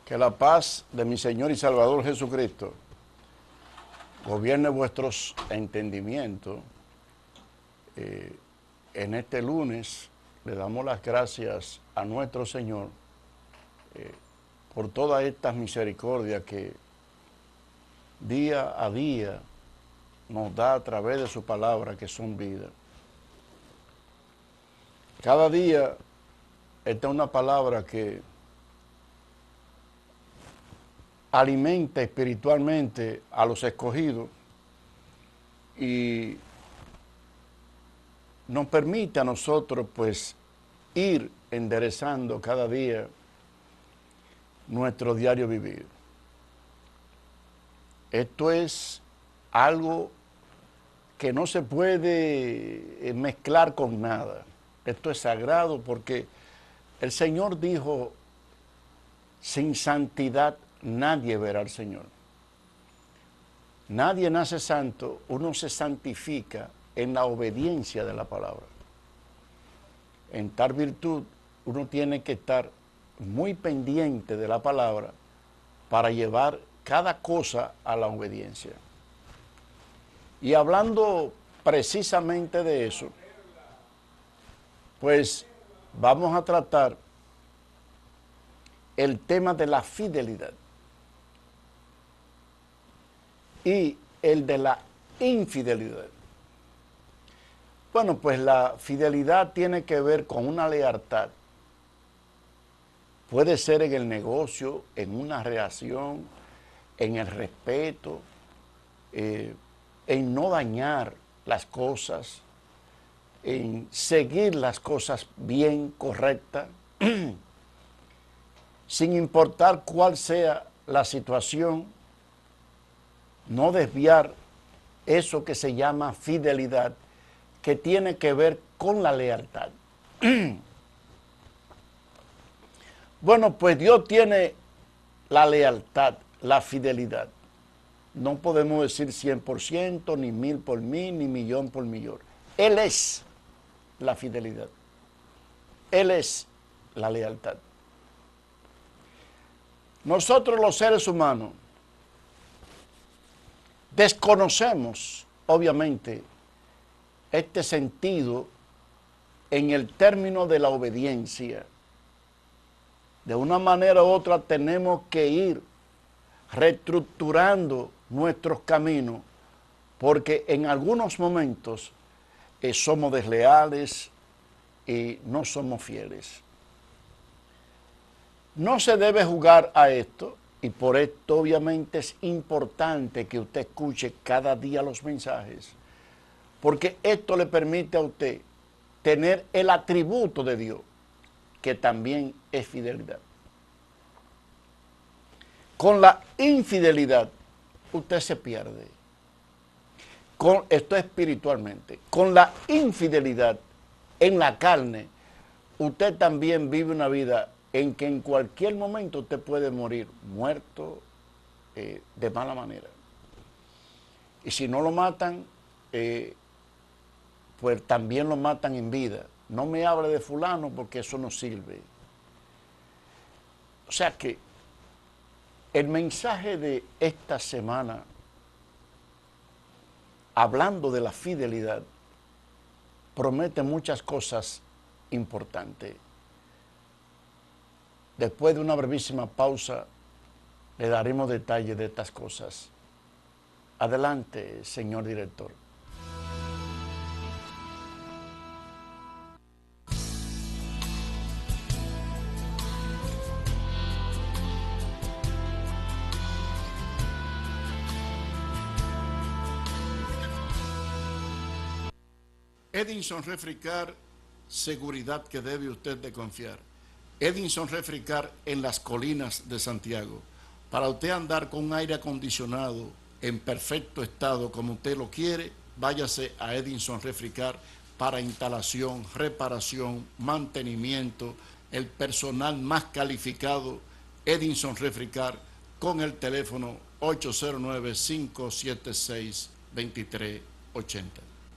Que la paz de mi Señor y Salvador Jesucristo gobierne vuestros entendimientos. En este lunes le damos las gracias a nuestro Señor por todas estas misericordias que día a día nos da a través de su palabra, que son vida. Cada día esta es una palabra que alimenta espiritualmente a los escogidos y nos permite a nosotros pues ir enderezando cada día nuestro diario vivir. Esto es algo que no se puede mezclar con nada. Esto es sagrado porque el Señor dijo: sin santidad nadie verá al Señor. Nadie nace santo, uno se santifica en la obediencia de la palabra. En tal virtud, uno tiene que estar muy pendiente de la palabra para llevar cada cosa a la obediencia. Y hablando precisamente de eso, pues vamos a tratar el tema de la fidelidad y el de la infidelidad. Bueno, pues la fidelidad tiene que ver con una lealtad. Puede ser en el negocio, en una relación, en el respeto, en no dañar las cosas, en seguir las cosas bien, correctas, sin importar cuál sea la situación, no desviar eso que se llama fidelidad, que tiene que ver con la lealtad. Bueno, pues Dios tiene la lealtad, la fidelidad. No podemos decir 100%, ni 1000 por 1000, ni millón por millón. Él es la fidelidad. Él es la lealtad. Nosotros los seres humanos desconocemos, obviamente, este sentido en el término de la obediencia. De una manera u otra tenemos que ir reestructurando nuestros caminos, porque en algunos momentos somos desleales y no somos fieles. No se debe jugar a esto, y por esto obviamente es importante que usted escuche cada día los mensajes, porque esto le permite a usted tener el atributo de Dios, que también es fidelidad. Con la infidelidad usted se pierde. Esto espiritualmente. Con la infidelidad en la carne, usted también vive una vida en que en cualquier momento usted puede morir muerto de mala manera. Y si no lo matan, pues también lo matan en vida. No me hable de fulano porque eso no sirve. O sea que el mensaje de esta semana, hablando de la fidelidad, promete muchas cosas importantes. Después de una brevísima pausa, le daremos detalles de estas cosas. Adelante, señor director. Edinson Refricar, seguridad que debe usted de confiar. Edinson Refricar en las colinas de Santiago. Para usted andar con un aire acondicionado en perfecto estado como usted lo quiere, váyase a Edinson Refricar para instalación, reparación, mantenimiento, el personal más calificado, Edinson Refricar, con el teléfono 809-576-2380.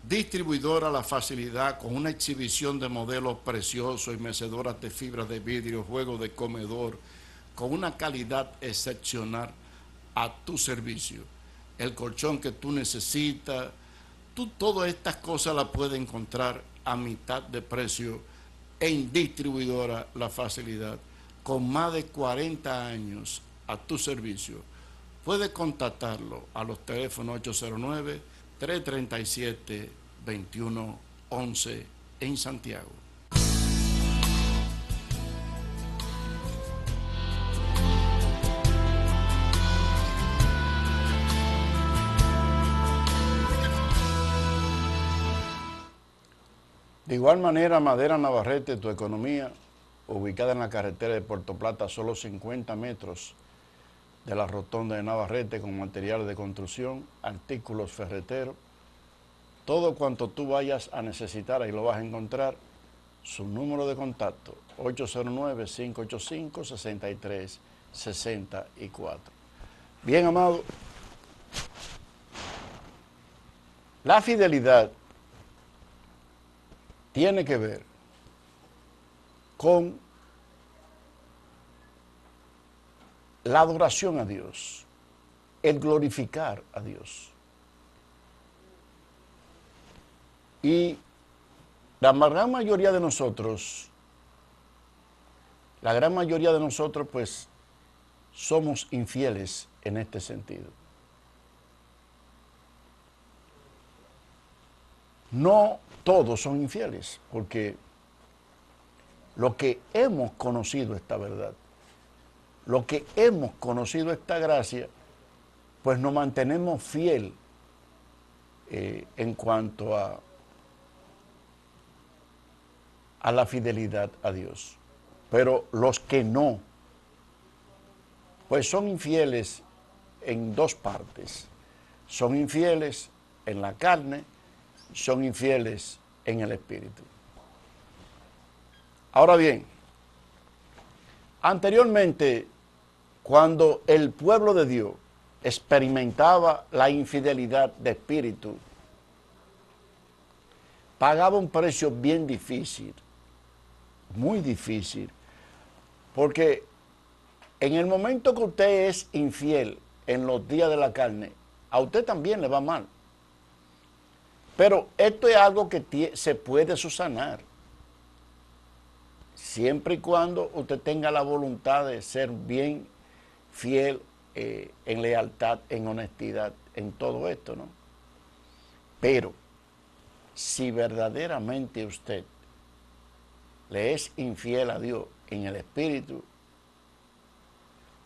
Distribuidora La Facilidad, con una exhibición de modelos preciosos y mecedoras de fibra de vidrio, juegos de comedor, con una calidad excepcional a tu servicio. El colchón que tú necesitas, tú todas estas cosas las puedes encontrar a mitad de precio en Distribuidora La Facilidad, con más de 40 años a tu servicio. Puedes contactarlo a los teléfonos 809-337-2111 en Santiago. De igual manera, Madera Navarrete, tu economía, ubicada en la carretera de Puerto Plata, a solo 50 metros de la rotonda de Navarrete, con materiales de construcción, artículos ferreteros, todo cuanto tú vayas a necesitar, ahí lo vas a encontrar. Su número de contacto, 809-585-6364. Bien, amado, la fidelidad tiene que ver con la adoración a Dios, el glorificar a Dios. Y la gran mayoría de nosotros, pues, somos infieles en este sentido. No todos son infieles, porque lo que hemos conocido esta verdad, lo que hemos conocido esta gracia, pues nos mantenemos fiel en cuanto a la fidelidad a Dios. Pero los que no, pues son infieles en dos partes. Son infieles en la carne, son infieles en el espíritu. Ahora bien, anteriormente, cuando el pueblo de Dios experimentaba la infidelidad de espíritu, pagaba un precio bien difícil, muy difícil, porque en el momento que usted es infiel en los días de la carne, a usted también le va mal. Pero esto es algo que se puede subsanar, siempre y cuando usted tenga la voluntad de ser bien fiel en lealtad, en honestidad, en todo esto, ¿no? Pero si verdaderamente usted le es infiel a Dios en el espíritu,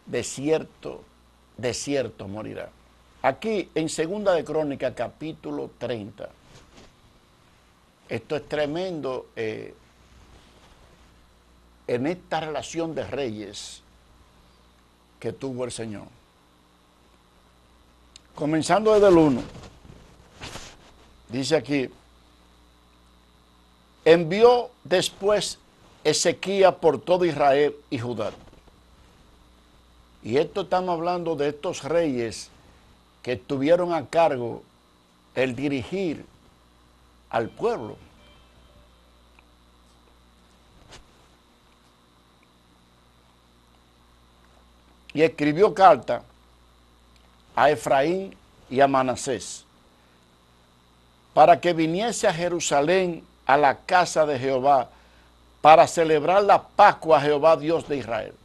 de cierto morirá. Aquí en Segunda de Crónicas, capítulo 30, esto es tremendo en esta relación de reyes que tuvo el Señor. Comenzando desde el 1, dice aquí: envió después Ezequías por todo Israel y Judá. Y esto estamos hablando de estos reyes que tuvieron a cargo el dirigir al pueblo. Y escribió carta a Efraín y a Manasés para que viniese a Jerusalén, a la casa de Jehová, para celebrar la Pascua a Jehová, Dios de Israel.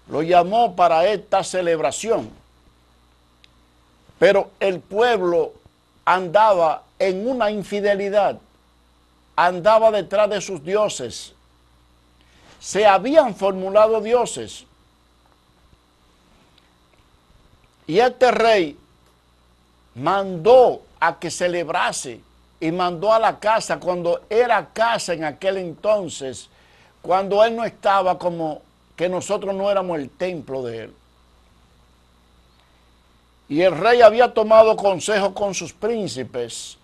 Lo llamó para esta celebración, pero el pueblo andaba en una infidelidad, andaba detrás de sus dioses. Se habían formulado dioses. Y este rey mandó a que celebrase y mandó a la casa, cuando era casa en aquel entonces, cuando él no estaba, como que nosotros no éramos el templo de él. Y el rey había tomado consejo con sus príncipes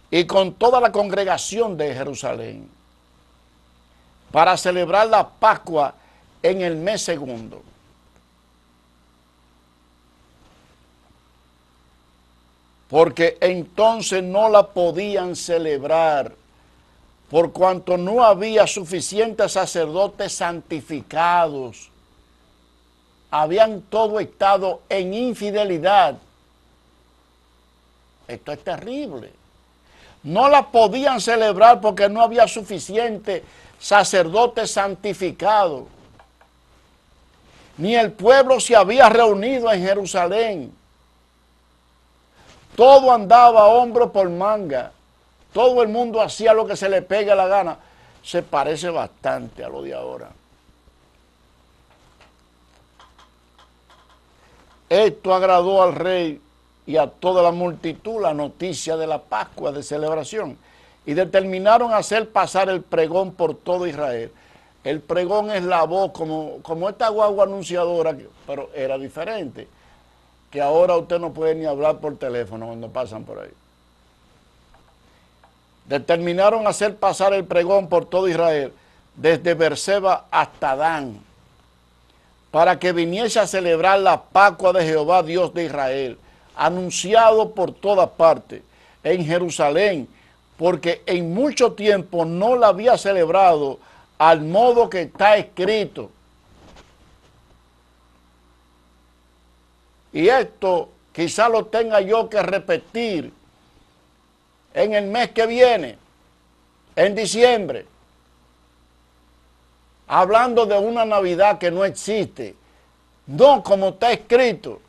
y con toda la congregación de Jerusalén para celebrar la Pascua en el mes segundo. Porque entonces no la podían celebrar por cuanto no había suficientes sacerdotes santificados. Habían todo estado en infidelidad. Esto es terrible. No la podían celebrar porque no había suficiente sacerdotes santificados. Ni el pueblo se había reunido en Jerusalén. Todo andaba hombro por manga. Todo el mundo hacía lo que se le pegue la gana. Se parece bastante a lo de ahora. Esto agradó al rey y a toda la multitud la noticia de la Pascua de celebración, y determinaron hacer pasar el pregón por todo Israel. El pregón es la voz, como esta guagua anunciadora, pero era diferente, que ahora usted no puede ni hablar por teléfono cuando pasan por ahí. Determinaron hacer pasar el pregón por todo Israel, desde Beerseba hasta Dan, para que viniese a celebrar la Pascua de Jehová, Dios de Israel, anunciado por todas partes, en Jerusalén, porque en mucho tiempo no la había celebrado al modo que está escrito. Y esto quizá lo tenga yo que repetir en el mes que viene, en diciembre, hablando de una Navidad que no existe, no como está escrito.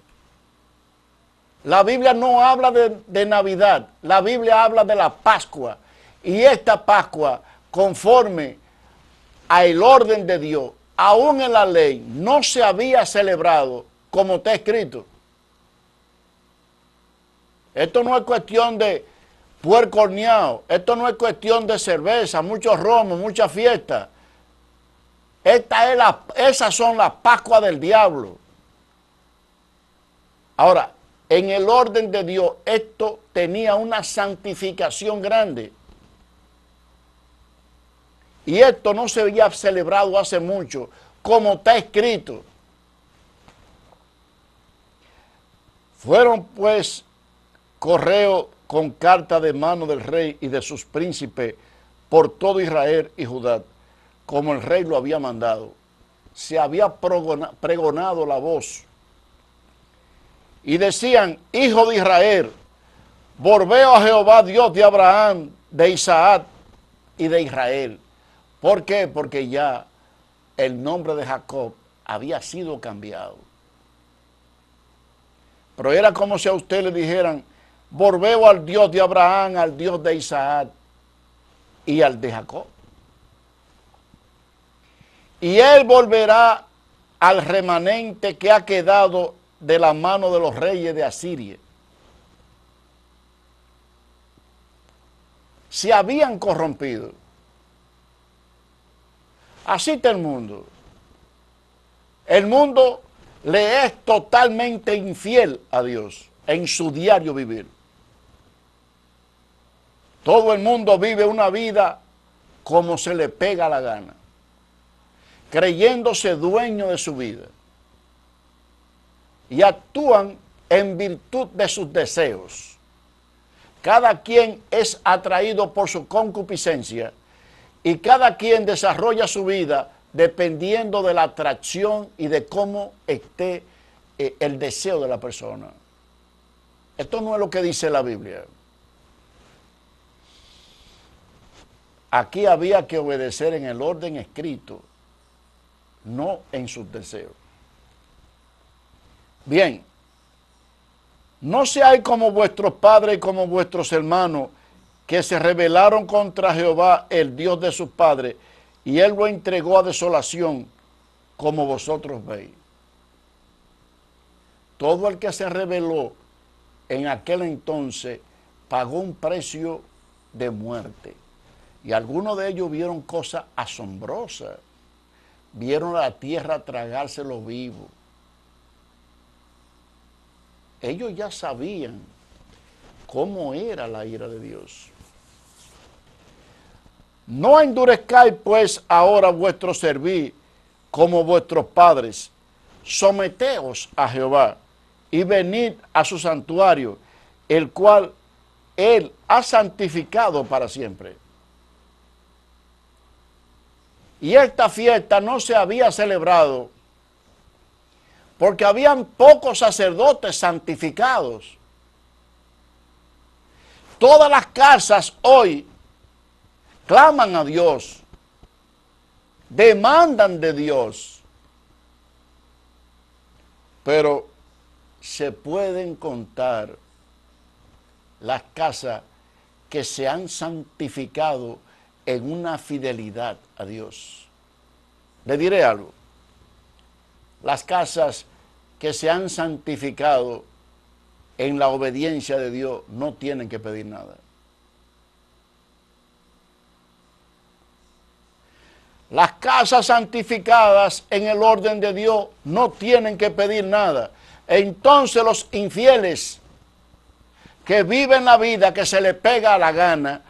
La Biblia no habla de Navidad, la Biblia habla de la Pascua, y esta Pascua, conforme al orden de Dios, aún en la ley, no se había celebrado como está escrito. Esto no es cuestión de puerco horneado, esto no es cuestión de cerveza, muchos romos, muchas fiestas. Esas son las Pascuas del diablo. Ahora, en el orden de Dios, esto tenía una santificación grande. Y esto no se había celebrado hace mucho, como está escrito. Fueron pues correo con carta de mano del rey y de sus príncipes por todo Israel y Judá, como el rey lo había mandado. Se había pregonado la voz. Y decían: hijo de Israel, volveo a Jehová, Dios de Abraham, de Isaac y de Israel. ¿Por qué? Porque ya el nombre de Jacob había sido cambiado. Pero era como si a usted le dijeran: volveo al Dios de Abraham, al Dios de Isaac y al de Jacob. Y él volverá al remanente que ha quedado de la mano de los reyes de Asiria. Se habían corrompido. Así está el mundo. El mundo le es totalmente infiel a Dios en su diario vivir. Todo el mundo vive una vida como se le pega la gana, creyéndose dueño de su vida, y actúan en virtud de sus deseos. Cada quien es atraído por su concupiscencia y cada quien desarrolla su vida dependiendo de la atracción y de cómo esté el deseo de la persona. Esto no es lo que dice la Biblia. Aquí había que obedecer en el orden escrito, no en sus deseos. Bien, no seáis como vuestros padres y como vuestros hermanos, que se rebelaron contra Jehová, el Dios de sus padres, y él lo entregó a desolación, como vosotros veis. Todo el que se rebeló en aquel entonces pagó un precio de muerte. Y algunos de ellos vieron cosas asombrosas. Vieron la tierra tragárselo vivo. Ellos ya sabían cómo era la ira de Dios. No endurezcáis pues ahora vuestro servir como vuestros padres. Someteos a Jehová y venid a su santuario, el cual él ha santificado para siempre. Y esta fiesta no se había celebrado porque habían pocos sacerdotes santificados. Todas las casas hoy claman a Dios, demandan de Dios, pero se pueden contar las casas que se han santificado en una fidelidad a Dios. Le diré algo, las casas que se han santificado en la obediencia de Dios no tienen que pedir nada. Las casas santificadas en el orden de Dios no tienen que pedir nada. Entonces los infieles que viven la vida que se les pega a la gana,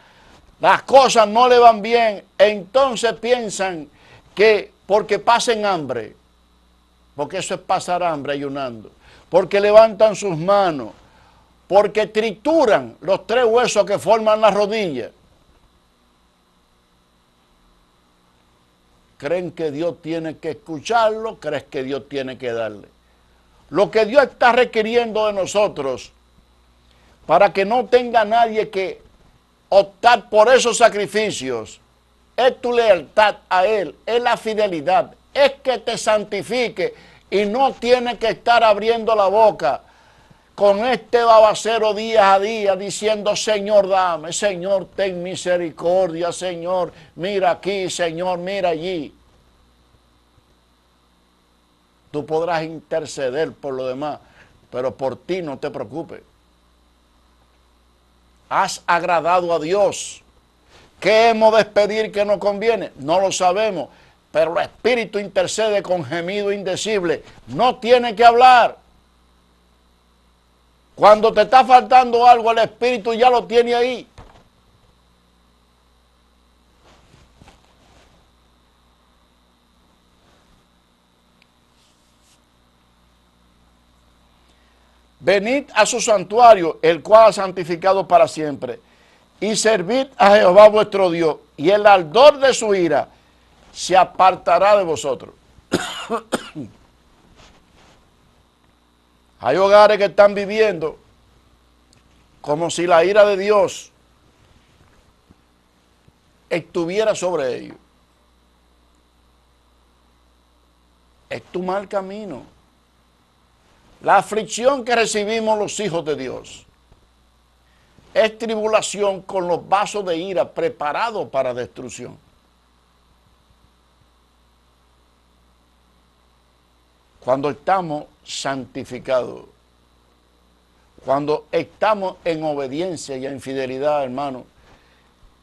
las cosas no le van bien, entonces piensan que porque pasen hambre, porque eso es pasar hambre ayunando, porque levantan sus manos, porque trituran los 3 huesos que forman la rodilla, creen que Dios tiene que escucharlo, creen que Dios tiene que darle. Lo que Dios está requiriendo de nosotros, para que no tenga nadie que optar por esos sacrificios, es tu lealtad a Él, es la fidelidad, es que te santifique y no tiene que estar abriendo la boca con este babacero día a día diciendo, Señor, dame, Señor, ten misericordia, Señor, mira aquí, Señor, mira allí. Tú podrás interceder por lo demás, pero por ti no te preocupes. Has agradado a Dios. ¿Qué hemos de pedir que nos conviene? No lo sabemos, pero el Espíritu intercede con gemido indecible. No tiene que hablar. Cuando te está faltando algo, el Espíritu ya lo tiene ahí. Venid a su santuario, el cual ha santificado para siempre, y servid a Jehová vuestro Dios, y el ardor de su ira se apartará de vosotros. Hay hogares que están viviendo como si la ira de Dios estuviera sobre ellos. Es tu mal camino. La aflicción que recibimos los hijos de Dios es tribulación con los vasos de ira preparados para destrucción. Cuando estamos santificados, cuando estamos en obediencia y en fidelidad, hermano,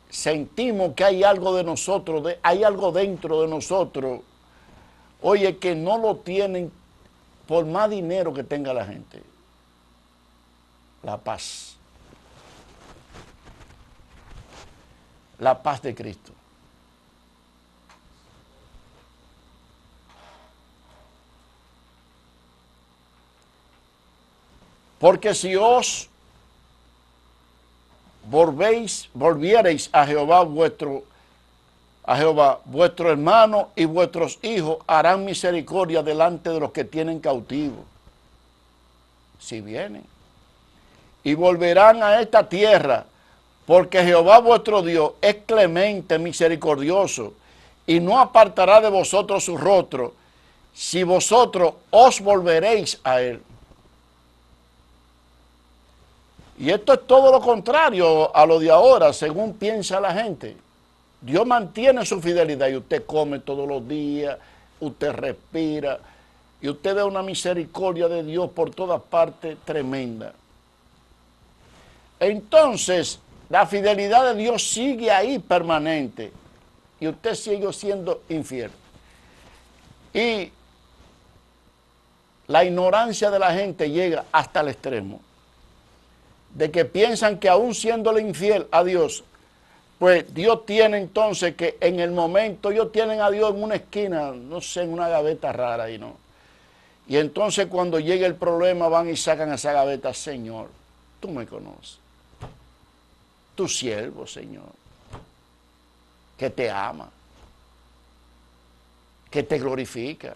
sentimos que hay algo de nosotros, hay algo dentro de nosotros, oye, que no lo tienen por más dinero que tenga la gente. La paz. La paz de Cristo. Porque si os volviereis a Jehová vuestro hermano y vuestros hijos harán misericordia delante de los que tienen cautivos, si vienen, y volverán a esta tierra, porque Jehová vuestro Dios es clemente, misericordioso, y no apartará de vosotros su rostro, si vosotros os volveréis a él. Y esto es todo lo contrario a lo de ahora, según piensa la gente. Dios mantiene su fidelidad y usted come todos los días, usted respira y usted ve una misericordia de Dios por todas partes tremenda. Entonces, la fidelidad de Dios sigue ahí permanente y usted sigue siendo infiel. Y la ignorancia de la gente llega hasta el extremo de que piensan que aún siéndole infiel a Dios, pues Dios tiene entonces que en el momento, ellos tienen a Dios en una esquina, no sé, en una gaveta rara ahí, ¿no? Y entonces cuando llega el problema van y sacan esa gaveta, Señor, tú me conoces, tu siervo, Señor, que te ama. que te glorifica.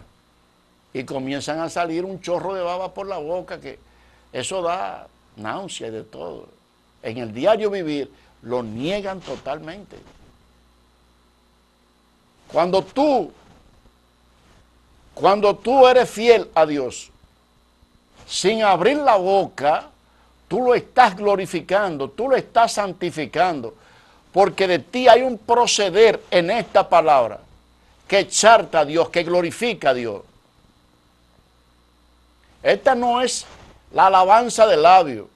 Y comienzan a salir un chorro de baba por la boca, que eso da náusea y de todo. En el diario vivir lo niegan totalmente. Cuando tú eres fiel a Dios, sin abrir la boca, tú lo estás glorificando, tú lo estás santificando, porque de ti hay un proceder en esta palabra que exalta a Dios, que glorifica a Dios. Esta no es la alabanza de labios.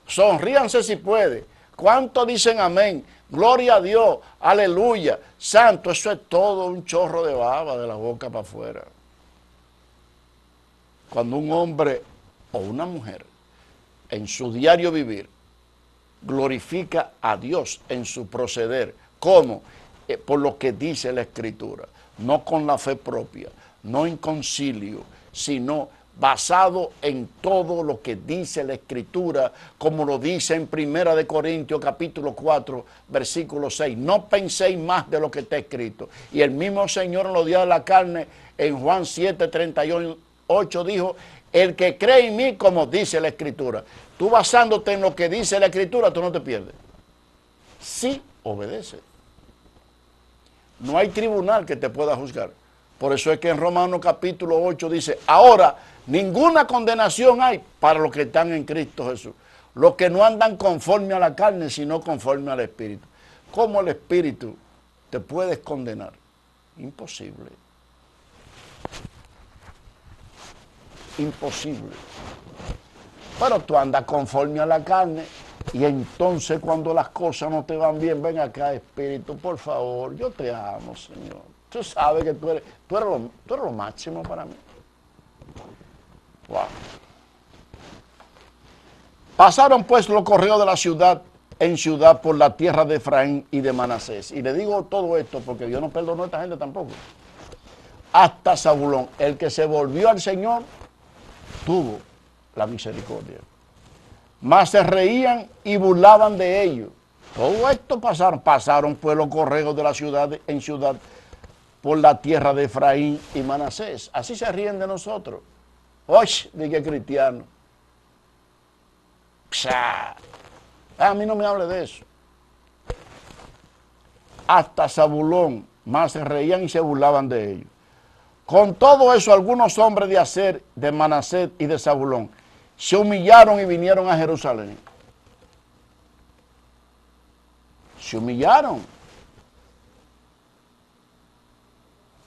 Sonríanse si puede. ¿Cuántos dicen amén? Gloria a Dios, aleluya, santo. Eso es todo un chorro de baba de la boca para afuera. Cuando un hombre o una mujer en su diario vivir glorifica a Dios en su proceder, ¿cómo? Por lo que dice la Escritura, no con la fe propia, no en concilio, sino basado en todo lo que dice la Escritura, como lo dice en 1 Corintios capítulo 4, versículo 6. No penséis más de lo que está escrito. Y el mismo Señor en los días de la carne, en Juan 7, 38, dijo, el que cree en mí, como dice la Escritura. Tú basándote en lo que dice la Escritura, tú no te pierdes. Sí, obedece. No hay tribunal que te pueda juzgar. Por eso es que en Romanos capítulo 8 dice, ahora ninguna condenación hay para los que están en Cristo Jesús. Los que no andan conforme a la carne, sino conforme al Espíritu. ¿Cómo el Espíritu te puedes condenar? Imposible. Imposible. Pero tú andas conforme a la carne y entonces cuando las cosas no te van bien, ven acá, Espíritu, por favor, yo te amo, Señor. Tú sabes que tú eres lo máximo para mí. Wow. Pasaron pues los correos de la ciudad en ciudad por la tierra de Efraín y de Manasés. Y le digo todo esto porque Dios no perdonó a esta gente tampoco. Hasta Zabulón, el que se volvió al Señor, tuvo la misericordia. Mas se reían y burlaban de ellos. Todo esto pasaron pues los correos de la ciudad en ciudad por la tierra de Efraín y Manasés. Así se ríen de nosotros. Oye, dije cristiano. Psha. A mí no me hable de eso. Hasta Zabulón, más se reían y se burlaban de ellos. Con todo eso, algunos hombres de Aser, de Manasés y de Zabulón se humillaron y vinieron a Jerusalén. Se humillaron.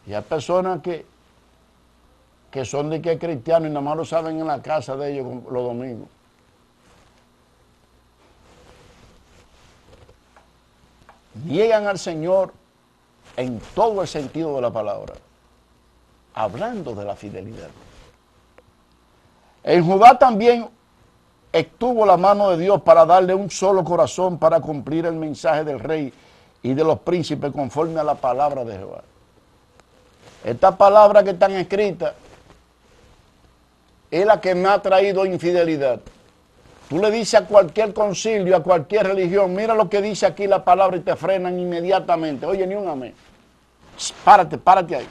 Y hay personas que son de que cristianos y nada más lo saben en la casa de ellos los domingos. Niegan al Señor en todo el sentido de la palabra, hablando de la fidelidad. En Judá también estuvo la mano de Dios para darle un solo corazón para cumplir el mensaje del rey y de los príncipes conforme a la palabra de Jehová. Esta palabra que están escritas es la que me ha traído infidelidad. Tú le dices a cualquier concilio, a cualquier religión, mira lo que dice aquí la palabra y te frenan inmediatamente. Oye, ni un amén. Párate ahí.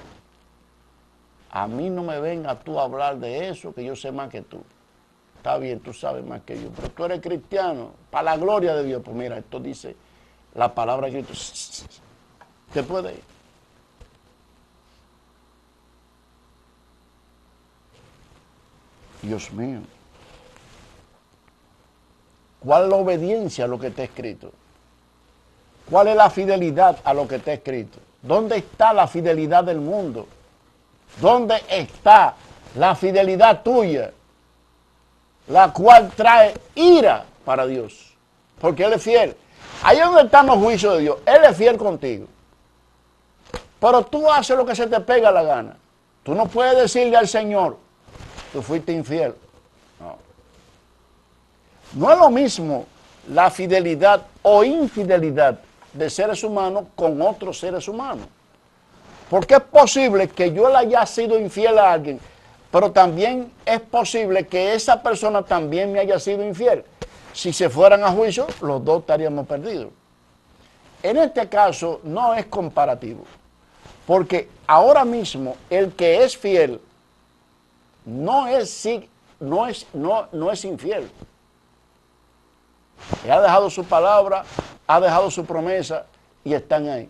A mí no me venga tú a hablar de eso, que yo sé más que tú. Está bien, tú sabes más que yo, pero tú eres cristiano, para la gloria de Dios. Pues mira, esto dice la palabra de Cristo. ¿Te puede ir? Dios mío. ¿Cuál es la obediencia a lo que está escrito? ¿Cuál es la fidelidad a lo que está escrito? ¿Dónde está la fidelidad del mundo? ¿Dónde está la fidelidad tuya? La cual trae ira para Dios. Porque Él es fiel. Ahí es donde están los juicios de Dios. Él es fiel contigo. Pero tú haces lo que se te pega la gana. Tú no puedes decirle al Señor, tú fuiste infiel. No. No es lo mismo la fidelidad o infidelidad de seres humanos con otros seres humanos. Porque es posible que yo le haya sido infiel a alguien, pero también es posible que esa persona también me haya sido infiel. Si se fueran a juicio, los dos estaríamos perdidos. En este caso no es comparativo, Porque ahora mismo el que es fiel no es infiel. Él ha dejado su palabra, ha dejado su promesa y están ahí.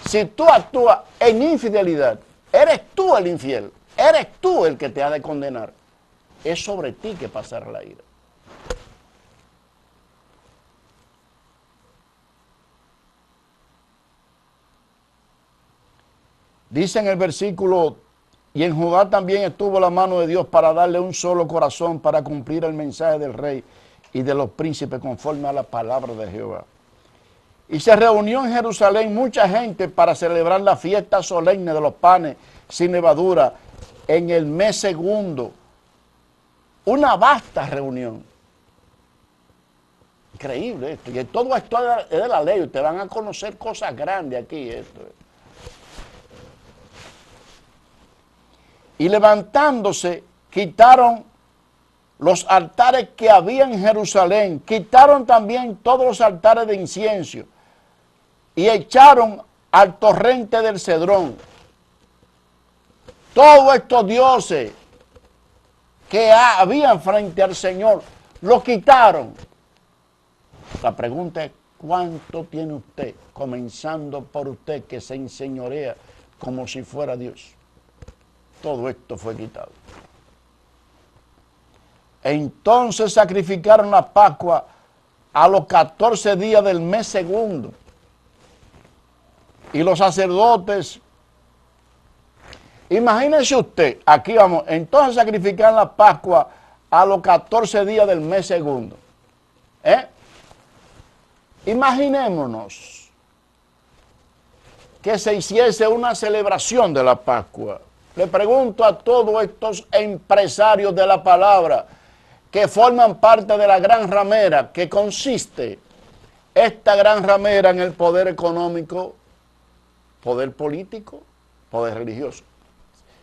Si tú actúas en infidelidad, eres tú el infiel, eres tú el que te ha de condenar. Es sobre ti que pasará la ira. Dice en el versículo, y en Judá también estuvo la mano de Dios para darle un solo corazón para cumplir el mensaje del rey y de los príncipes conforme a la palabra de Jehová. Y se reunió en Jerusalén mucha gente para celebrar la fiesta solemne de los panes sin levadura en el mes segundo. Una vasta reunión. Increíble esto. Y todo esto es de la ley. Ustedes van a conocer cosas grandes aquí. Esto. Y levantándose, quitaron los altares que había en Jerusalén. Quitaron también todos los altares de incienso. Y echaron al torrente del Cedrón. Todos estos dioses que habían frente al Señor, los quitaron. La pregunta es, ¿cuánto tiene usted? Comenzando por usted que se enseñorea como si fuera Dios. Todo esto fue quitado. Entonces sacrificaron la Pascua a los 14 días del mes segundo. Y los sacerdotes, imagínense usted, aquí vamos, entonces sacrificaron la Pascua a los 14 días del mes segundo. Imaginémonos que se hiciese una celebración de la Pascua. Le pregunto a todos estos empresarios de la palabra que forman parte de la gran ramera, que consiste esta gran ramera en el poder económico, poder político, poder religioso.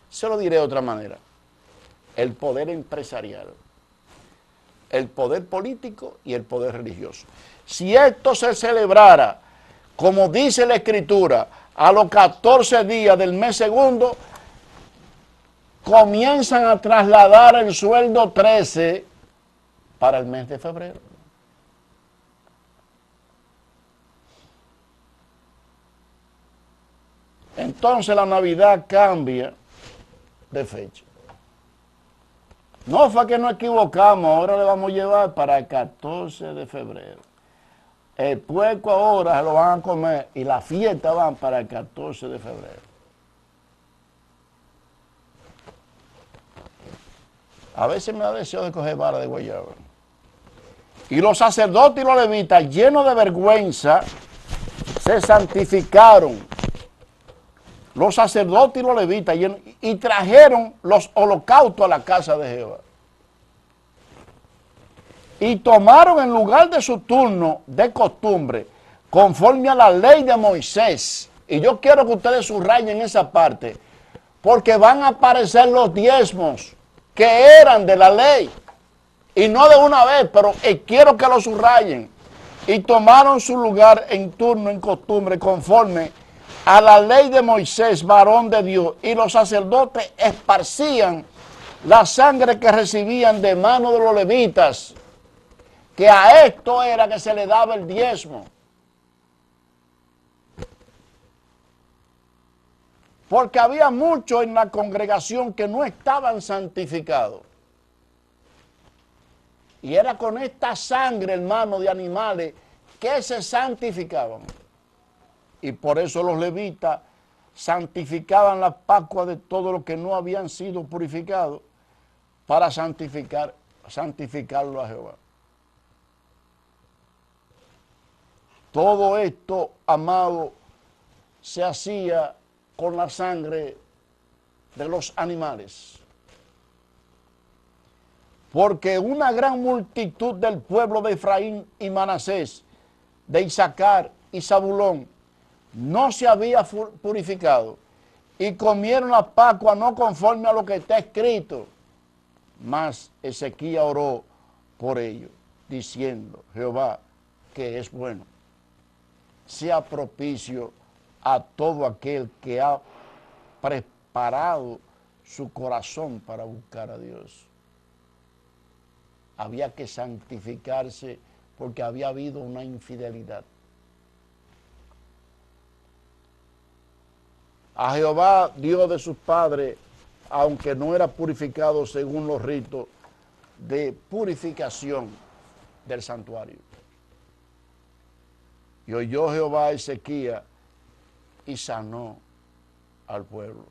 Se lo diré de otra manera. El poder empresarial, el poder político y el poder religioso. Si esto se celebrara, como dice la Escritura, a los 14 días del mes segundo, comienzan a trasladar el sueldo 13 para el mes de febrero. Entonces la Navidad cambia de fecha. No fue que nos equivocamos, ahora le vamos a llevar para el 14 de febrero. El puerco ahora se lo van a comer y la fiesta van para el 14 de febrero. A veces me da deseo de coger vara de guayaba. Y los sacerdotes y los levitas, llenos de vergüenza, se santificaron. Los sacerdotes y los levitas y trajeron los holocaustos a la casa de Jehová. Y tomaron en lugar de su turno de costumbre, conforme a la ley de Moisés. Y yo quiero que ustedes subrayen esa parte, porque van a aparecer los diezmos que eran de la ley. Y no de una vez, pero quiero que lo subrayen. Y tomaron su lugar en turno, en costumbre, conforme a la ley de Moisés, varón de Dios, y los sacerdotes esparcían la sangre que recibían de mano de los levitas, que a esto era que se le daba el diezmo. Porque había muchos en la congregación que no estaban santificados. Y era con esta sangre, hermano, de animales que se santificaban. Y por eso los levitas santificaban la Pascua de todo lo que no habían sido purificados para santificarlo a Jehová. Todo esto, amado, se hacía con la sangre de los animales. Porque una gran multitud del pueblo de Efraín y Manasés, de Isaacar y Zabulón, no se había purificado y comieron la Pascua no conforme a lo que está escrito. Mas Ezequías oró por ellos, diciendo: Jehová, que es bueno, sea propicio a todo aquel que ha preparado su corazón para buscar a Dios. Había que santificarse porque había habido una infidelidad. A Jehová, Dios de sus padres, aunque no era purificado según los ritos de purificación del santuario. Y oyó Jehová a Ezequías y sanó al pueblo.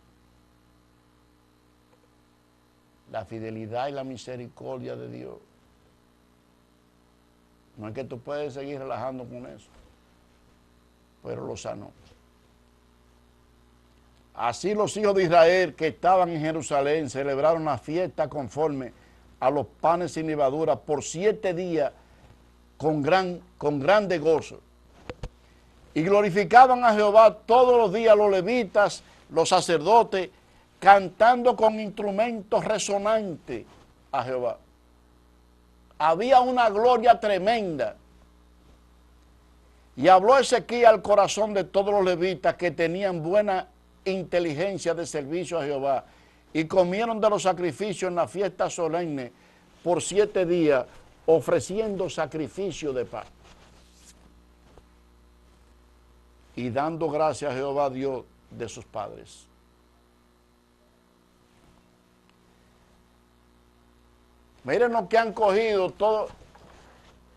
La fidelidad y la misericordia de Dios. No es que tú puedes seguir relajando con eso, pero lo sanó. Así los hijos de Israel que estaban en Jerusalén celebraron la fiesta conforme a los panes sin levadura por 7 días con grande gozo. Y glorificaban a Jehová todos los días los levitas, los sacerdotes, cantando con instrumentos resonantes a Jehová. Había una gloria tremenda. Y habló Ezequías al corazón de todos los levitas que tenían buena inteligencia de servicio a Jehová y comieron de los sacrificios en la fiesta solemne por 7 días, ofreciendo sacrificio de paz. Y dando gracias a Jehová Dios de sus padres. Miren lo que han cogido todos,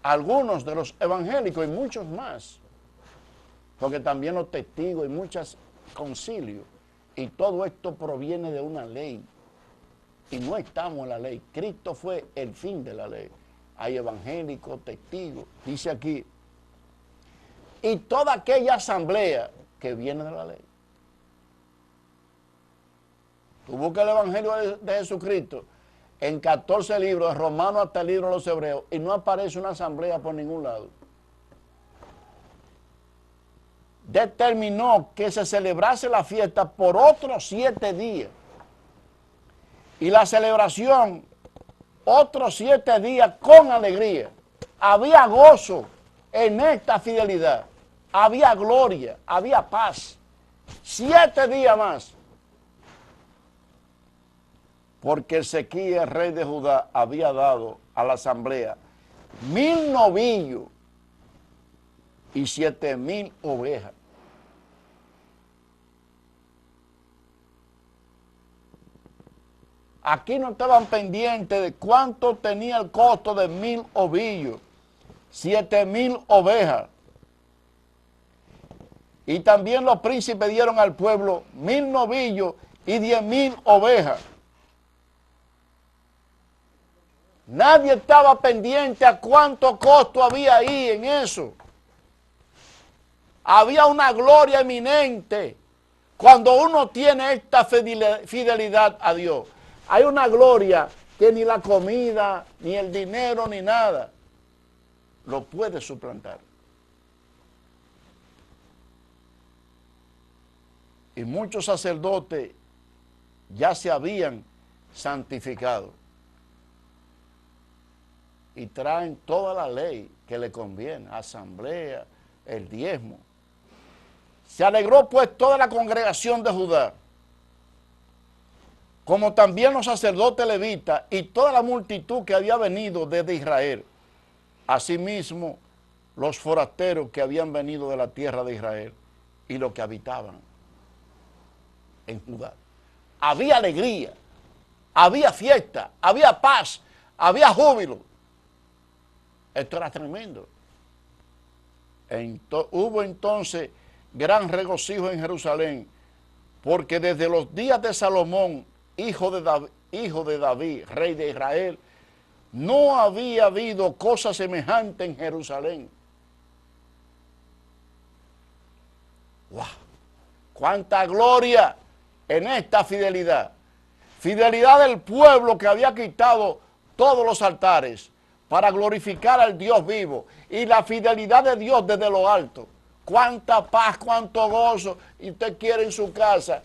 algunos de los evangélicos y muchos más, porque también los testigos y muchos concilios, y todo esto proviene de una ley, y no estamos en la ley. Cristo fue el fin de la ley. Hay evangélicos, testigos, dice aquí, y toda aquella asamblea que viene de la ley. Tú buscas el evangelio de Jesucristo en 14 libros, de Romanos hasta el libro de los Hebreos, y no aparece una asamblea por ningún lado. Determinó que se celebrase la fiesta por otros 7 días. Y la celebración, otros 7 días con alegría. Había gozo en esta fidelidad. Había gloria, había paz. 7 días más. Porque Ezequías, rey de Judá, había dado a la asamblea 1000 novillos y 7000 ovejas. Aquí no estaban pendientes de cuánto tenía el costo de 1000 ovillos, 7000 ovejas. Y también los príncipes dieron al pueblo 1000 novillos y 10,000 ovejas. Nadie estaba pendiente a cuánto costo había ahí en eso. Había una gloria eminente cuando uno tiene esta fidelidad a Dios. Hay una gloria que ni la comida, ni el dinero, ni nada lo puede suplantar. Y muchos sacerdotes ya se habían santificado y traen toda la ley que le conviene, asamblea, el diezmo. Se alegró pues toda la congregación de Judá, como también los sacerdotes levitas y toda la multitud que había venido desde Israel. Asimismo, los forasteros que habían venido de la tierra de Israel y los que habitaban en Judá. Había alegría, había fiesta, había paz, había júbilo. Esto era tremendo. Hubo entonces gran regocijo en Jerusalén, porque desde los días de Salomón, hijo de David, rey de Israel, no había habido cosa semejante en Jerusalén. ¡Wow! ¡Cuánta gloria en esta fidelidad! Fidelidad del pueblo que había quitado todos los altares para glorificar al Dios vivo, y la fidelidad de Dios desde lo alto. Cuánta paz, cuánto gozo, y usted quiere en su casa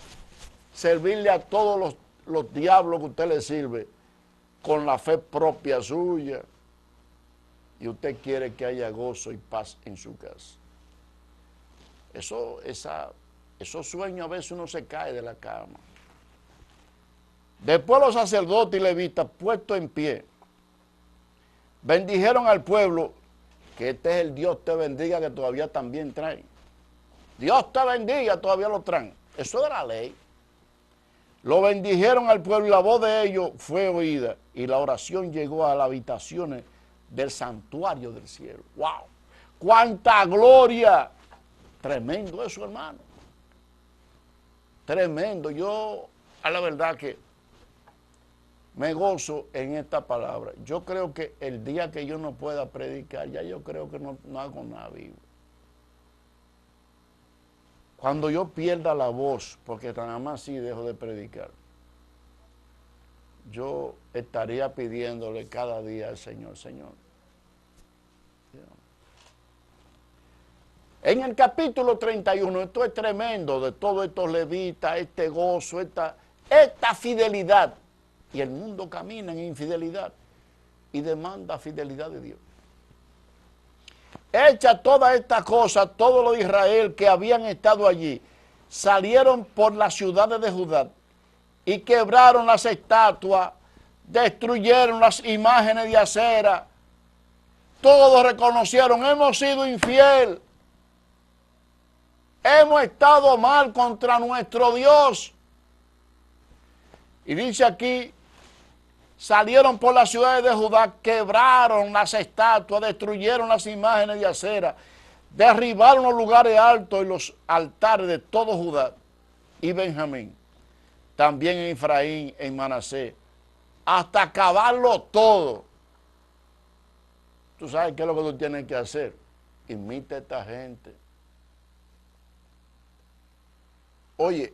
servirle a todos los diablos que usted le sirve con la fe propia suya, y usted quiere que haya gozo y paz en su casa. Esa Esos sueños a veces uno se cae de la cama. Después los sacerdotes y levitas, puestos en pie, bendijeron al pueblo, que este es el Dios te bendiga que todavía también traen. Dios te bendiga, todavía lo traen. Eso es de la ley. Lo bendijeron al pueblo y la voz de ellos fue oída y la oración llegó a las habitaciones del santuario del cielo. ¡Wow! ¡Cuánta gloria! Tremendo eso, hermano. Tremendo. Yo, a la verdad que me gozo en esta palabra. Yo creo que el día que yo no pueda predicar, ya yo creo que no hago nada vivo. Cuando yo pierda la voz, porque nada más así dejo de predicar, yo estaría pidiéndole cada día al Señor, Señor. En el capítulo 31, esto es tremendo, de todos estos levitas, este gozo, esta fidelidad. Y el mundo camina en infidelidad y demanda fidelidad de Dios. Hecha toda esta cosa, todo lo de Israel que habían estado allí, salieron por las ciudades de Judá y quebraron las estatuas, destruyeron las imágenes de acera. Todos reconocieron, hemos sido infieles, hemos estado mal contra nuestro Dios. Y dice aquí, salieron por las ciudades de Judá, quebraron las estatuas, destruyeron las imágenes de acera, derribaron los lugares altos y los altares de todo Judá y Benjamín, también en Efraín, en Manasés, hasta acabarlo todo. Tú sabes qué es lo que tú tienes que hacer. Imita a esta gente. Oye,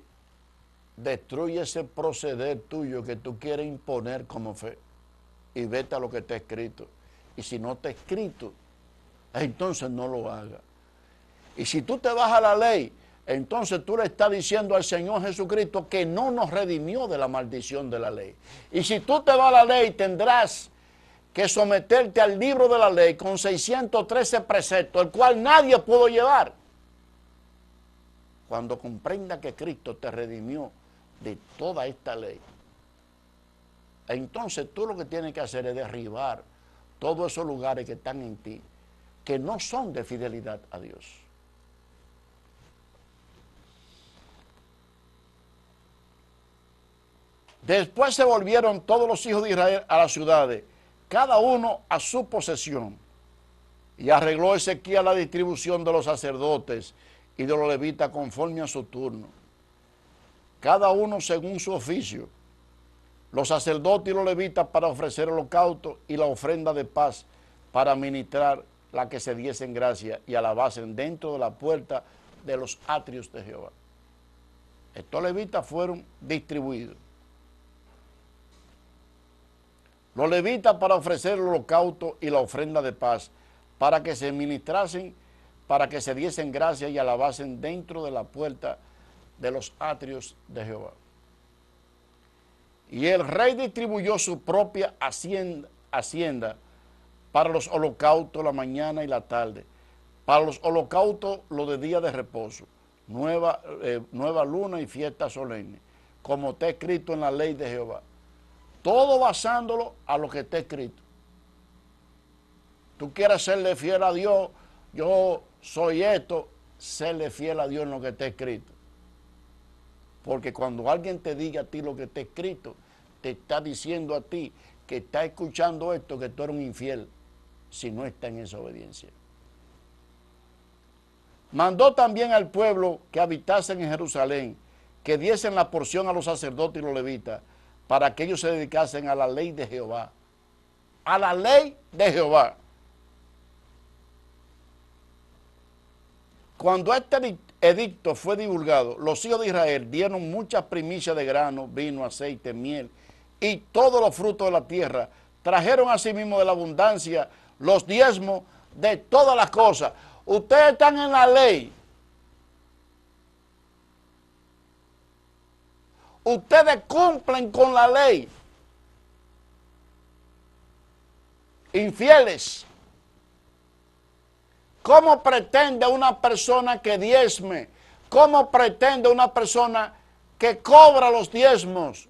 destruye ese proceder tuyo que tú quieres imponer como fe y vete a lo que está escrito. Y si no está escrito, entonces no lo hagas. Y si tú te vas a la ley, entonces tú le estás diciendo al Señor Jesucristo que no nos redimió de la maldición de la ley. Y si tú te vas a la ley, tendrás que someterte al libro de la ley con 613 preceptos, el cual nadie pudo llevar. Cuando comprenda que Cristo te redimió de toda esta ley, entonces tú lo que tienes que hacer es derribar todos esos lugares que están en ti, que no son de fidelidad a Dios. Después se volvieron todos los hijos de Israel a las ciudades, cada uno a su posesión, y arregló Ezequías la distribución de los sacerdotes y de los levitas conforme a su turno, cada uno según su oficio, los sacerdotes y los levitas para ofrecer holocausto y la ofrenda de paz para ministrar la que se diesen gracia y alabasen dentro de la puerta de los atrios de Jehová. Estos levitas fueron distribuidos. Los levitas para ofrecer el holocausto y la ofrenda de paz, para que se ministrasen, para que se diesen gracia y alabasen dentro de la puerta de los atrios de Jehová. Y el rey distribuyó su propia hacienda para los holocaustos la mañana y la tarde, para los holocaustos lo de día de reposo, nueva luna y fiesta solemne, como está escrito en la ley de Jehová. Todo basándolo a lo que está escrito. Tú quieres serle fiel a Dios, yo soy esto, serle fiel a Dios en lo que está escrito. Porque cuando alguien te diga a ti lo que está escrito, te está diciendo a ti que está escuchando esto, que tú eres un infiel, si no está en esa obediencia. Mandó también al pueblo que habitasen en Jerusalén, que diesen la porción a los sacerdotes y los levitas, para que ellos se dedicasen a la ley de Jehová. A la ley de Jehová. Cuando este edicto fue divulgado, los hijos de Israel dieron muchas primicias de grano, vino, aceite, miel y todos los frutos de la tierra. Trajeron asimismo de la abundancia los diezmos de todas las cosas. Ustedes están en la ley. Ustedes cumplen con la ley. Infieles. ¿Cómo pretende una persona que diezme ¿Cómo pretende una persona que cobra los diezmos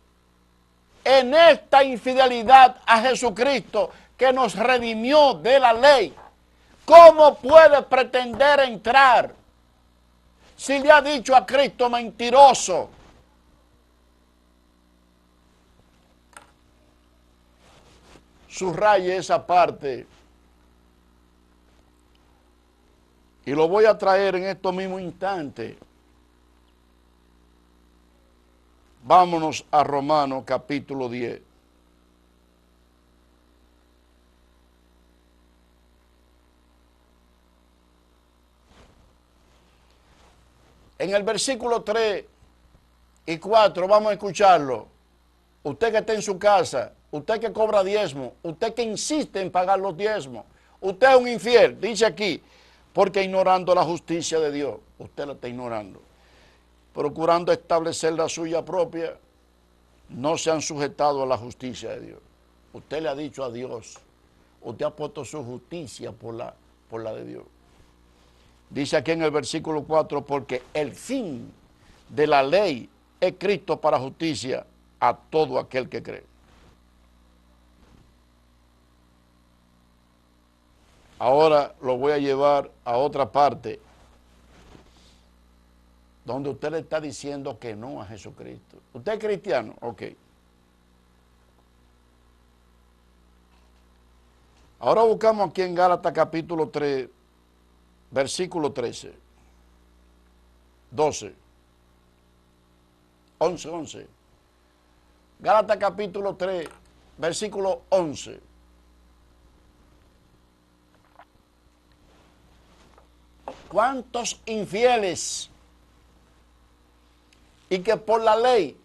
en esta infidelidad a Jesucristo que nos redimió de la ley? ¿Cómo puede pretender entrar si le ha dicho a Cristo mentiroso? Subraye esa parte y lo voy a traer en estos mismos instantes. Vámonos a Romanos capítulo 10. En el versículo 3 y 4 vamos a escucharlo. Usted que está en su casa, usted que cobra diezmo, usted que insiste en pagar los diezmos, usted es un infiel, dice aquí, porque ignorando la justicia de Dios, usted la está ignorando, procurando establecer la suya propia, no se han sujetado a la justicia de Dios. Usted le ha dicho a Dios, usted ha puesto su justicia por la de Dios. Dice aquí en el versículo 4, porque el fin de la ley es Cristo para justicia a todo aquel que cree. Ahora lo voy a llevar a otra parte donde usted le está diciendo que no a Jesucristo. ¿Usted es cristiano? Ok. Ahora buscamos aquí en Gálatas capítulo 3, versículo 13, 12, 11. Gálatas capítulo 3, versículo 11. ¿Cuántos infieles y que por la ley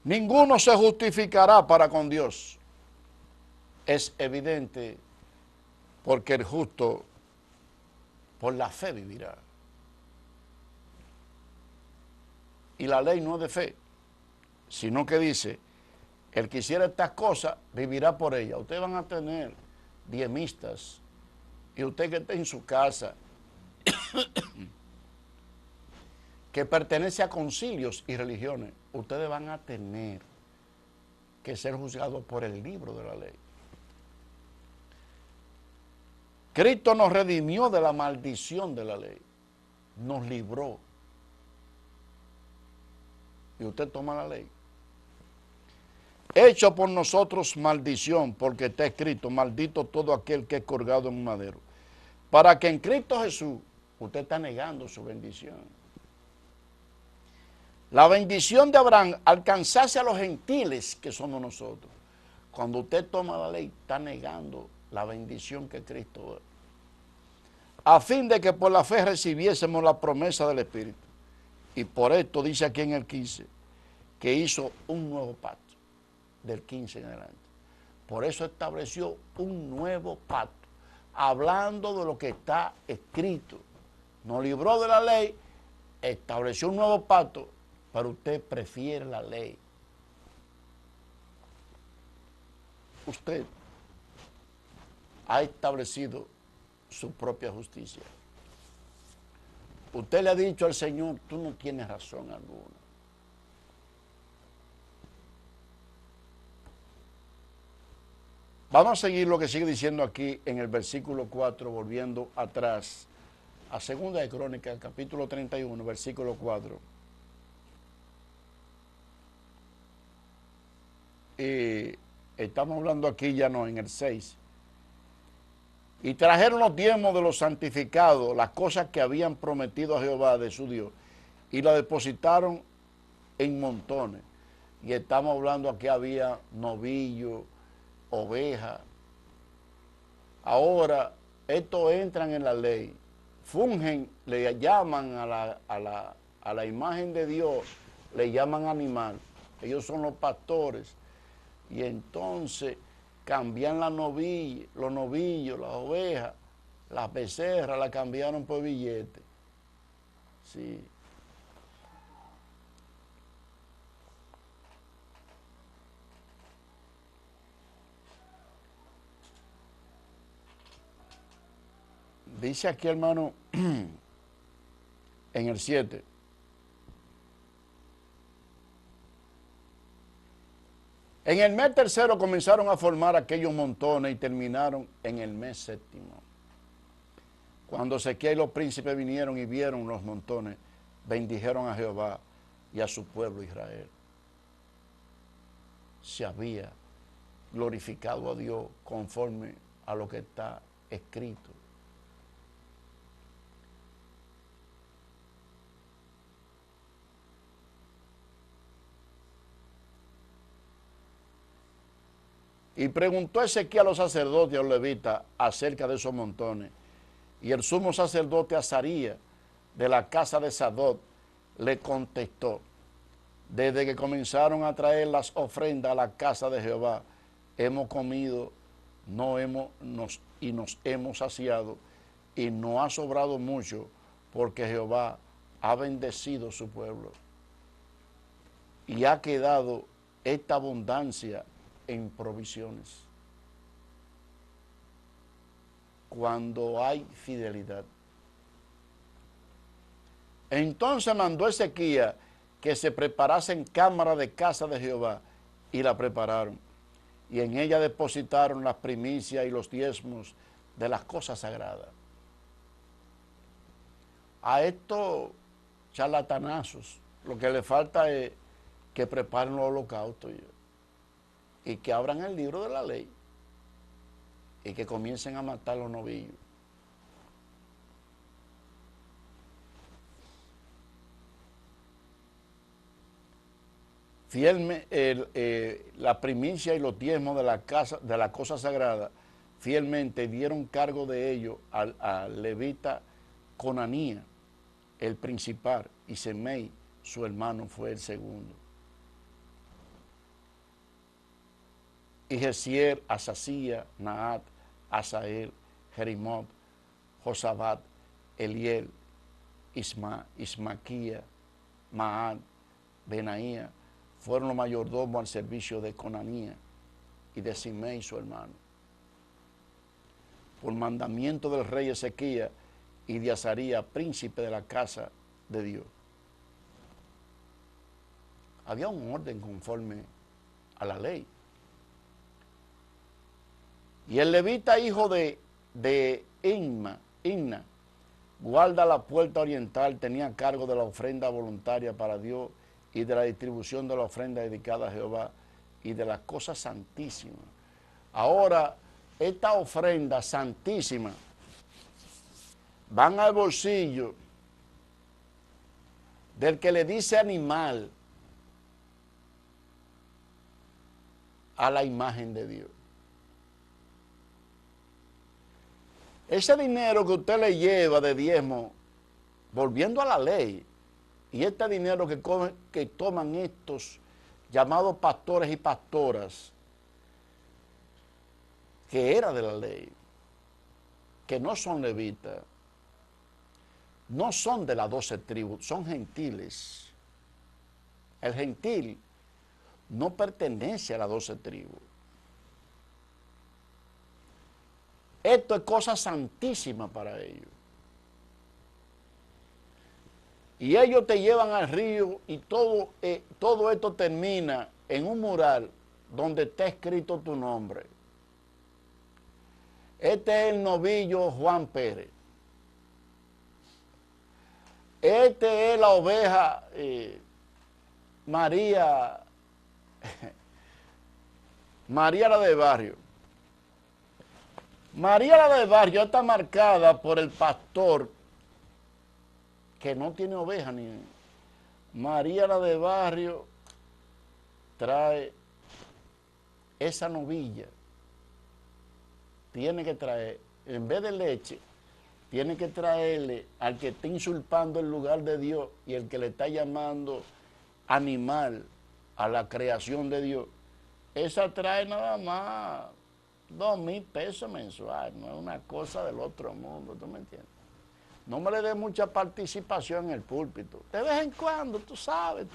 ninguno se justificará para con Dios? Es evidente, porque el justo por la fe vivirá. Y la ley no es de fe, sino que dice, el que hiciera estas cosas vivirá por ellas. Ustedes van a tener diemistas, y usted que está en su casa, que pertenece a concilios y religiones, ustedes van a tener que ser juzgados por el libro de la ley. Cristo nos redimió de la maldición de la ley, nos libró. Y usted toma la ley. Hecho por nosotros maldición, porque está escrito, maldito todo aquel que es colgado en un madero. Para que en Cristo Jesús, usted está negando su bendición. La bendición de Abraham alcanzase a los gentiles que somos nosotros. Cuando usted toma la ley, está negando la bendición que Cristo da, a fin de que por la fe recibiésemos la promesa del Espíritu. Y por esto dice aquí en el 15, que hizo un nuevo pacto, del 15 en adelante. Por eso estableció un nuevo pacto, hablando de lo que está escrito. Nos libró de la ley, estableció un nuevo pacto, pero usted prefiere la ley. Usted ha establecido su propia justicia. Usted le ha dicho al Señor, tú no tienes razón alguna. Vamos a seguir lo que sigue diciendo aquí en el versículo 4, volviendo atrás a Segunda de Crónicas, capítulo 31, versículo 4. Y estamos hablando aquí ya no, en el 6. Y trajeron los diezmos de los santificados, las cosas que habían prometido a Jehová de su Dios, y la depositaron en montones. Y estamos hablando aquí había novillo, oveja. Ahora, estos entran en la ley, fungen, le llaman a la imagen de Dios, le llaman animal. Ellos son los pastores. Y entonces cambian los novillos, las ovejas, las becerras, las cambiaron por billetes. Sí. Dice aquí, hermano, en el 7. En el mes tercero comenzaron a formar aquellos montones y terminaron en el mes séptimo. Cuando Ezequiel y los príncipes vinieron y vieron los montones, bendijeron a Jehová y a su pueblo Israel. Se había glorificado a Dios conforme a lo que está escrito. Y preguntó Ezequiel a los sacerdotes y a los levitas acerca de esos montones. Y el sumo sacerdote Azarías, de la casa de Sadoc, le contestó: desde que comenzaron a traer las ofrendas a la casa de Jehová, hemos comido y nos hemos saciado, y no ha sobrado mucho, porque Jehová ha bendecido su pueblo. Y ha quedado esta abundancia en provisiones. Cuando hay fidelidad. Entonces mandó Ezequiel que se preparasen cámaras de casa de Jehová, y la prepararon. Y en ella depositaron las primicias y los diezmos de las cosas sagradas. A estos charlatanazos lo que le falta es que preparen los holocaustos y que abran el libro de la ley y que comiencen a matar los novillos. La primicia y los diezmos de la cosa sagrada, fielmente dieron cargo de ello al levita Conanía, el principal, y Semei, su hermano, fue el segundo. Y Jeziel, Asasía, Naat, Asael, Jerimot, Josabat, Eliel, Ismaquía, Maat, Benaía, fueron los mayordomos al servicio de Conanía y de Simei, su hermano. Por mandamiento del rey Ezequías y de Azarías, príncipe de la casa de Dios. Había un orden conforme a la ley. Y el levita, hijo de Inna, guarda la puerta oriental, tenía cargo de la ofrenda voluntaria para Dios y de la distribución de la ofrenda dedicada a Jehová y de las cosas santísimas. Ahora, esta ofrenda santísima van al bolsillo del que le dice animal a la imagen de Dios. Ese dinero que usted le lleva de diezmo, volviendo a la ley, y este dinero que toman estos llamados pastores y pastoras, que era de la ley, que no son levitas, no son de las 12 tribus, son gentiles. El gentil no pertenece a las 12 tribus. Esto es cosa santísima para ellos. Y ellos te llevan al río y todo esto termina en un mural donde está escrito tu nombre. Este es el novillo Juan Pérez. Este es la oveja María la de barrio. María la de barrio está marcada por el pastor que no tiene oveja ni. María la de barrio trae esa novilla. Tiene que traer, en vez de leche, tiene que traerle al que está insultando el lugar de Dios y el que le está llamando animal a la creación de Dios. Esa trae nada más 2,000 pesos mensuales, no es una cosa del otro mundo, ¿tú me entiendes? No me le dé mucha participación en el púlpito. De vez en cuando, tú sabes,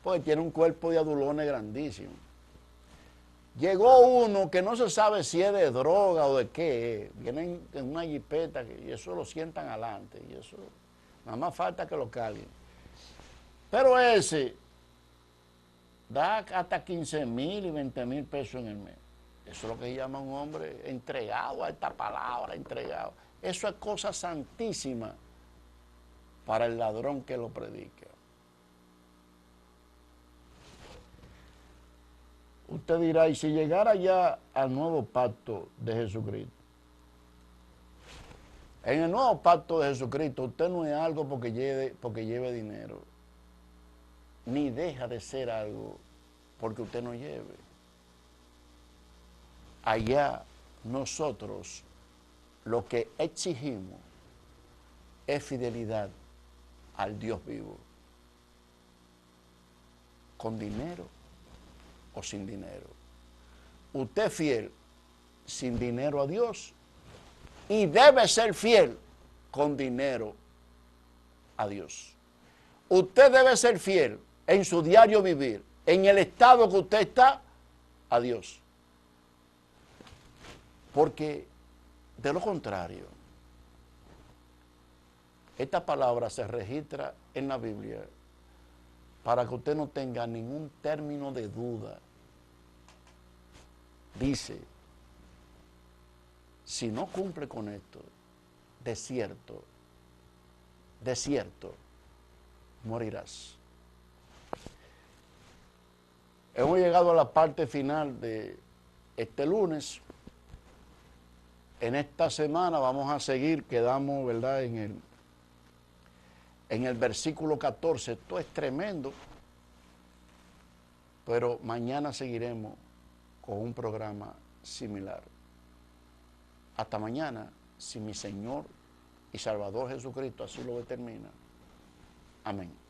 porque tiene un cuerpo de adulones grandísimo. Llegó uno que no se sabe si es de droga o de qué, vienen en una jipeta y eso lo sientan adelante y eso nada más falta que lo carguen. Pero ese da hasta 15,000 y 20,000 pesos en el mes. Eso es lo que se llama un hombre entregado a esta palabra, entregado. Eso es cosa santísima para el ladrón que lo predica. Usted dirá, y si llegara ya al nuevo pacto de Jesucristo. En el nuevo pacto de Jesucristo, usted no es algo porque lleve dinero, ni deja de ser algo porque usted no lleve. Allá nosotros lo que exigimos es fidelidad al Dios vivo, con dinero o sin dinero. Usted es fiel sin dinero a Dios y debe ser fiel con dinero a Dios. Usted debe ser fiel en su diario vivir, en el estado que usted está, a Dios. Porque de lo contrario, esta palabra se registra en la Biblia para que usted no tenga ningún término de duda. Dice, si no cumple con esto, de cierto, morirás. Hemos llegado a la parte final de este lunes. En esta semana vamos a seguir, quedamos, ¿verdad?, en el versículo 14. Esto es tremendo, pero mañana seguiremos con un programa similar. Hasta mañana, si mi Señor y Salvador Jesucristo así lo determina. Amén.